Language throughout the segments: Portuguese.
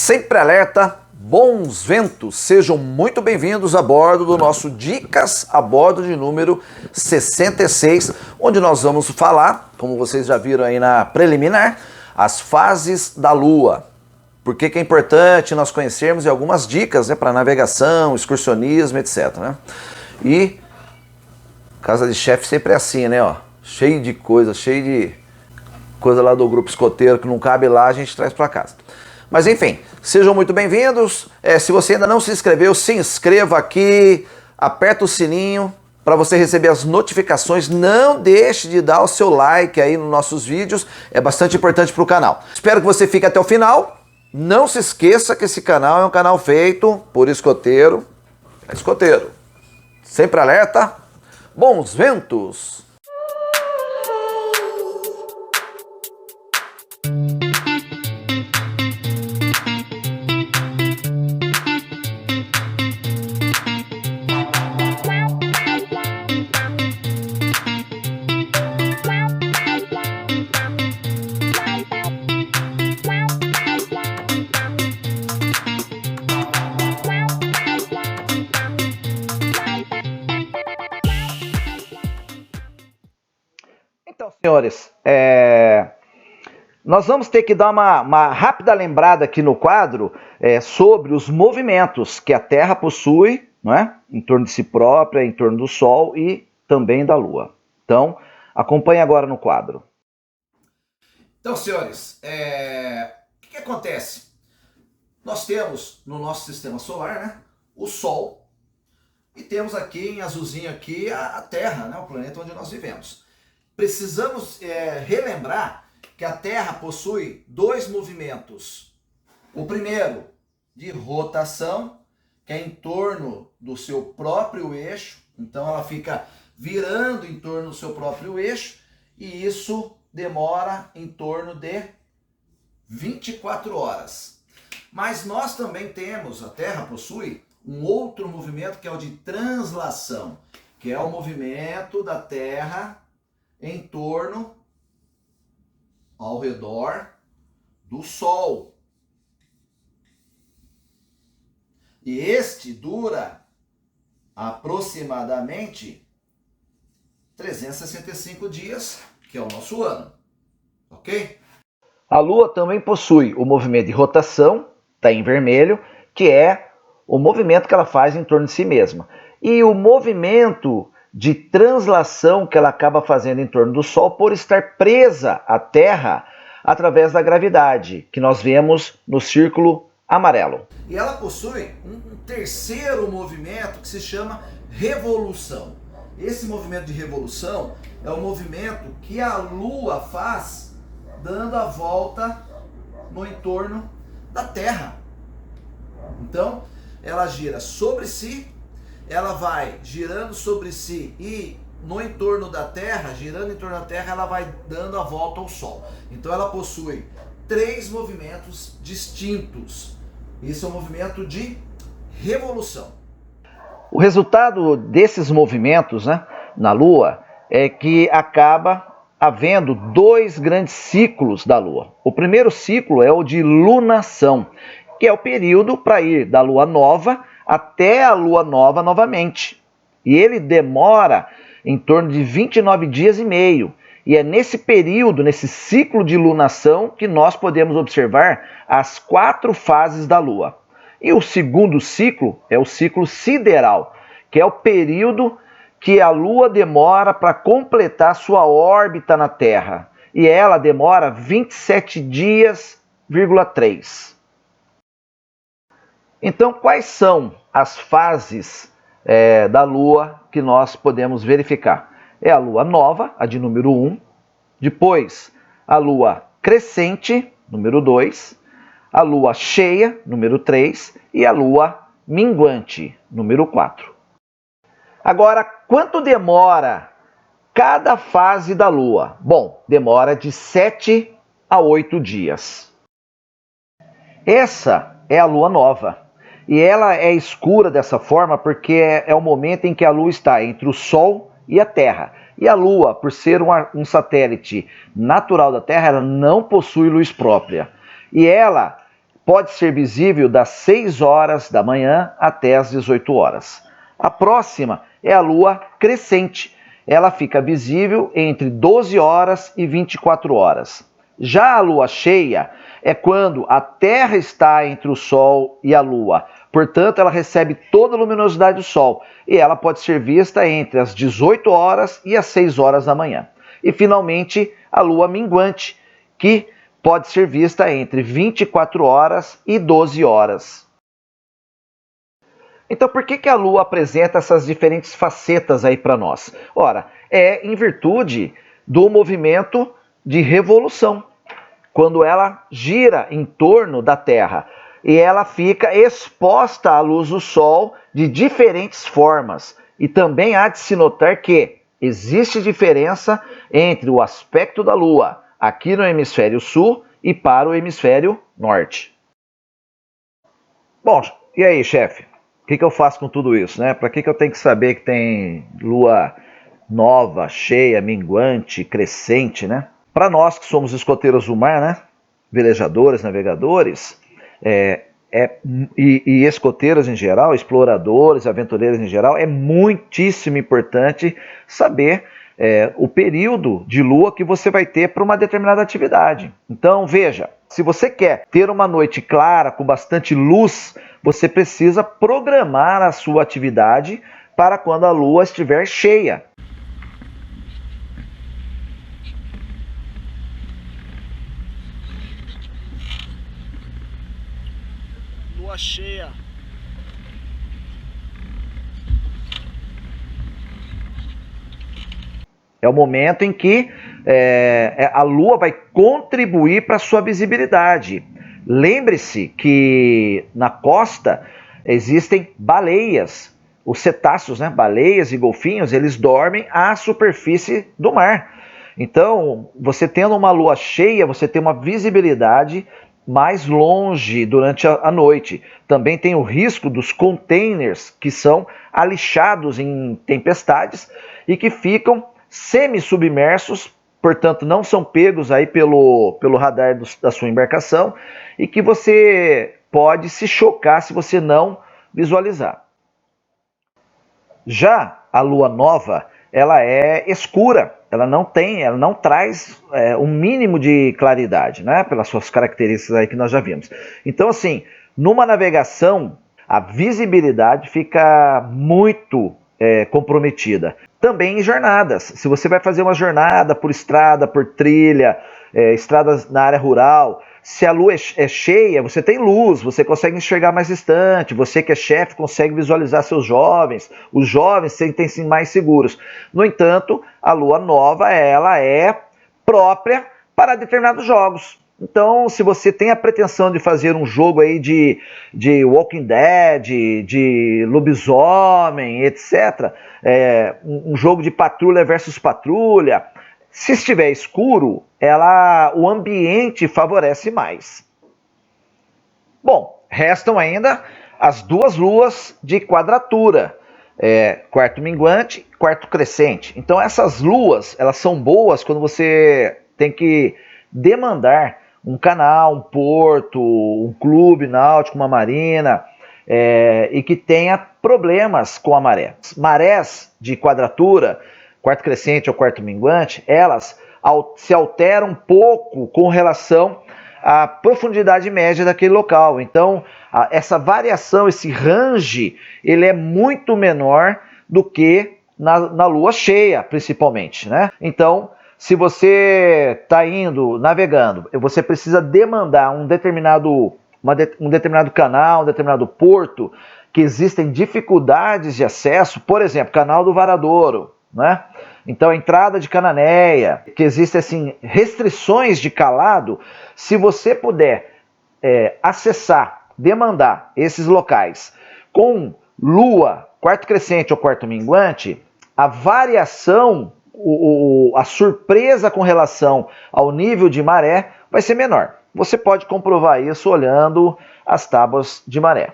Sempre alerta, bons ventos, sejam muito bem-vindos a bordo do nosso Dicas a Bordo de número 66, onde nós vamos falar, como vocês já viram aí na preliminar, as fases da Lua. Por que é importante nós conhecermos e algumas dicas, para navegação, excursionismo, etc. E casa de chefe sempre é assim, cheio de coisa lá do grupo escoteiro que não cabe lá, a gente traz para casa. Mas enfim, sejam muito bem-vindos. Se você ainda não se inscreveu, se inscreva aqui, aperta o sininho para você receber as notificações. Não deixe de dar o seu like aí nos nossos vídeos, é bastante importante para o canal. Espero que você fique até o final. Não se esqueça que esse canal é um canal feito por escoteiro. É escoteiro. Sempre alerta, bons ventos! Então, senhores, nós vamos ter que dar uma rápida lembrada aqui no quadro sobre os movimentos que a Terra possui, em torno de si própria, em torno do Sol e também da Lua. Então, acompanhe agora no quadro. Então, senhores, o que acontece? Nós temos no nosso sistema solar, o Sol, e temos aqui em azulzinho aqui a Terra, o planeta onde nós vivemos. Precisamos relembrar que a Terra possui dois movimentos. O primeiro, de rotação, que é em torno do seu próprio eixo. Então ela fica virando em torno do seu próprio eixo, e isso demora em torno de 24 horas. Mas nós também temos, a Terra possui um outro movimento que é o de translação, que é o movimento da Terra em torno, ao redor do Sol. E este dura aproximadamente 365 dias, que é o nosso ano. Ok? A Lua também possui o movimento de rotação, está em vermelho, que é o movimento que ela faz em torno de si mesma. E o movimento de translação que ela acaba fazendo em torno do Sol por estar presa à Terra através da gravidade, que nós vemos no círculo amarelo. E ela possui um terceiro movimento que se chama revolução. Esse movimento de revolução é o movimento que a Lua faz dando a volta no entorno da Terra. Então, ela gira sobre si, ela vai girando sobre si e no entorno da Terra, girando em torno da Terra, ela vai dando a volta ao Sol. Então ela possui três movimentos distintos. Esse é o movimento de revolução. O resultado desses movimentos, na Lua é que acaba havendo dois grandes ciclos da Lua. O primeiro ciclo é o de lunação, que é o período para ir da Lua nova até a Lua nova novamente. E ele demora em torno de 29 dias e meio. E é nesse período, nesse ciclo de lunação, que nós podemos observar as 4 fases da Lua. E o segundo ciclo é o ciclo sideral, que é o período que a Lua demora para completar sua órbita na Terra. E ela demora 27 dias,3. Então, quais são as fases da Lua que nós podemos verificar? É a Lua nova, a de número 1, depois a Lua crescente, número 2, a Lua cheia, número 3, e a Lua minguante, número 4. Agora, quanto demora cada fase da Lua? Bom, demora de 7 a 8 dias. Essa é a Lua nova. E ela é escura dessa forma porque é o momento em que a Lua está entre o Sol e a Terra. E a Lua, por ser um satélite natural da Terra, ela não possui luz própria. E ela pode ser visível das 6 horas da manhã até as 18 horas. A próxima é a lua crescente. Ela fica visível entre 12 horas e 24 horas. Já a lua cheia é quando a Terra está entre o Sol e a Lua. Portanto, ela recebe toda a luminosidade do Sol e ela pode ser vista entre as 18 horas e as 6 horas da manhã. E, finalmente, a lua minguante, que pode ser vista entre 24 horas e 12 horas. Então, por que a lua apresenta essas diferentes facetas aí para nós? Ora, é em virtude do movimento de revolução, quando ela gira em torno da Terra e ela fica exposta à luz do Sol de diferentes formas. E também há de se notar que existe diferença entre o aspecto da Lua aqui no hemisfério sul e para o hemisfério norte. Bom, e aí, chefe? O que eu faço com tudo isso, né? Para que eu tenho que saber que tem lua nova, cheia, minguante, crescente, né? Para nós que somos escoteiros do mar, né? Velejadores, navegadores, e escoteiros em geral, exploradores, aventureiros em geral, é muitíssimo importante saber o período de lua que você vai ter para uma determinada atividade. Então, veja, se você quer ter uma noite clara, com bastante luz, você precisa programar a sua atividade para quando a lua estiver cheia. Lua cheia. É o momento em que a lua vai contribuir para a sua visibilidade. Lembre-se que na costa existem baleias, os cetáceos, né? Baleias e golfinhos, eles dormem à superfície do mar. Então, você tendo uma lua cheia, você tem uma visibilidade mais longe durante a noite. Também tem o risco dos containers que são alixados em tempestades e que ficam semi-submersos, portanto não são pegos aí pelo radar da sua embarcação e que você pode se chocar se você não visualizar. Já a lua nova, ela é escura, ela não traz um mínimo de claridade, né? Pelas suas características aí que nós já vimos. Então, assim, numa navegação, a visibilidade fica muito comprometida. Também em jornadas. Se você vai fazer uma jornada por estrada, por trilha, estradas na área rural, se a lua é cheia, você tem luz, você consegue enxergar mais distante, você que é chefe consegue visualizar seus jovens, os jovens sentem-se mais seguros. No entanto, a lua nova, ela é própria para determinados jogos. Então, se você tem a pretensão de fazer um jogo aí de Walking Dead, de lobisomem, etc., um jogo de patrulha versus patrulha, se estiver escuro, o ambiente favorece mais. Bom, restam ainda as duas luas de quadratura, quarto minguante, quarto crescente. Então essas luas, elas são boas quando você tem que demandar um canal, um porto, um clube náutico, uma marina, e que tenha problemas com a maré. Marés de quadratura, quarto crescente ou quarto minguante, elas se alteram um pouco com relação à profundidade média daquele local. Então, essa variação, esse range, ele é muito menor do que na lua cheia, principalmente, né? Então, se você está navegando, você precisa demandar um determinado canal, um determinado porto, que existem dificuldades de acesso, por exemplo, canal do Varadouro, né? Então, a entrada de Cananéia, que existem assim, restrições de calado, se você puder acessar, demandar esses locais com lua, quarto crescente ou quarto minguante, a variação, a surpresa com relação ao nível de maré vai ser menor. Você pode comprovar isso olhando as tábuas de maré.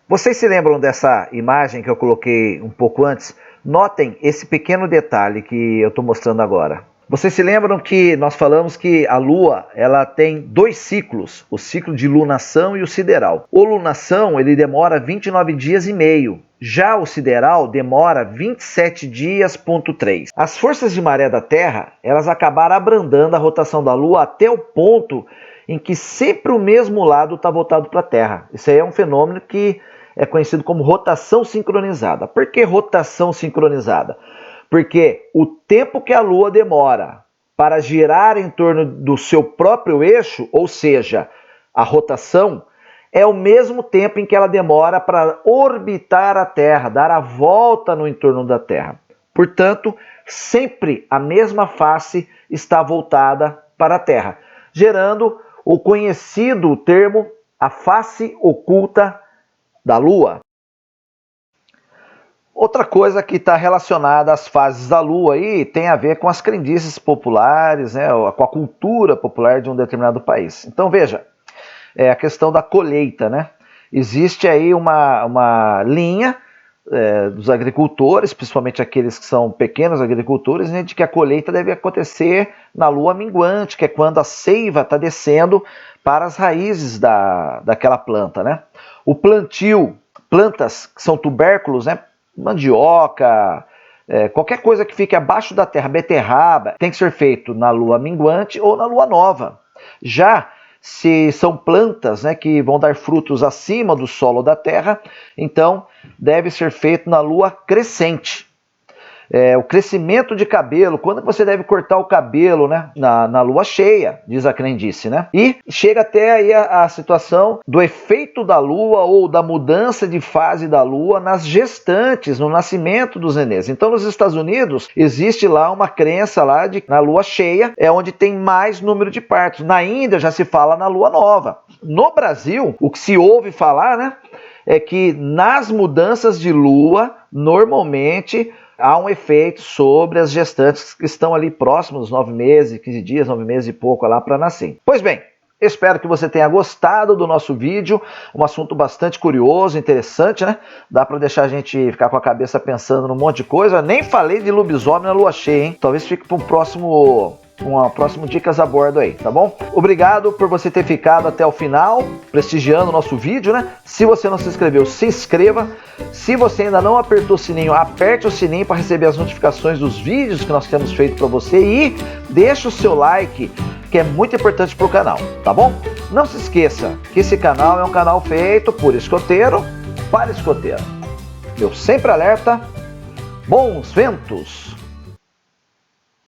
Vocês se lembram dessa imagem que eu coloquei um pouco antes? Notem esse pequeno detalhe que eu estou mostrando agora. Vocês se lembram que nós falamos que a Lua ela tem dois ciclos, o ciclo de lunação e o sideral. O lunação ele demora 29 dias e meio, já o sideral demora 27 dias,3. As forças de maré da Terra elas acabaram abrandando a rotação da Lua até o ponto em que sempre o mesmo lado está voltado para a Terra. Isso aí é um fenômeno que é conhecido como rotação sincronizada. Por que rotação sincronizada? Porque o tempo que a Lua demora para girar em torno do seu próprio eixo, ou seja, a rotação, é o mesmo tempo em que ela demora para orbitar a Terra, dar a volta no entorno da Terra. Portanto, sempre a mesma face está voltada para a Terra, gerando o conhecido termo a face oculta da Lua. Outra coisa que está relacionada às fases da Lua aí tem a ver com as crendices populares, né, com a cultura popular de um determinado país. Então veja, a questão da colheita, né? Existe aí uma linha dos agricultores, principalmente aqueles que são pequenos agricultores, né, de que a colheita deve acontecer na lua minguante, que é quando a seiva está descendo para as raízes daquela planta, né? O plantio, plantas que são tubérculos, né? Mandioca, qualquer coisa que fique abaixo da terra, beterraba, tem que ser feito na lua minguante ou na lua nova. Já se são plantas, né, que vão dar frutos acima do solo da terra, então deve ser feito na lua crescente. O crescimento de cabelo, quando você deve cortar o cabelo, né? Na lua cheia, diz a crendice, né? E chega até aí a situação do efeito da lua ou da mudança de fase da lua nas gestantes, no nascimento dos nenês. Então nos Estados Unidos existe lá uma crença lá de que na lua cheia é onde tem mais número de partos. Na Índia já se fala na lua nova. No Brasil, o que se ouve falar, né, é que nas mudanças de lua, normalmente há um efeito sobre as gestantes que estão ali próximos dos 9 meses, 15 dias, 9 meses e pouco lá para nascer. Pois bem, espero que você tenha gostado do nosso vídeo, um assunto bastante curioso, interessante, né? Dá para deixar a gente ficar com a cabeça pensando num monte de coisa. Nem falei de lobisomem na lua cheia, hein? Talvez fique para um próximo Dicas a Bordo aí, tá bom? Obrigado por você ter ficado até o final, prestigiando o nosso vídeo, né? Se você não se inscreveu, se inscreva. Se você ainda não apertou o sininho, aperte o sininho para receber as notificações dos vídeos que nós temos feito para você e deixa o seu like, que é muito importante para o canal, tá bom? Não se esqueça que esse canal é um canal feito por escoteiro para escoteiro. Eu sempre alerta, bons ventos!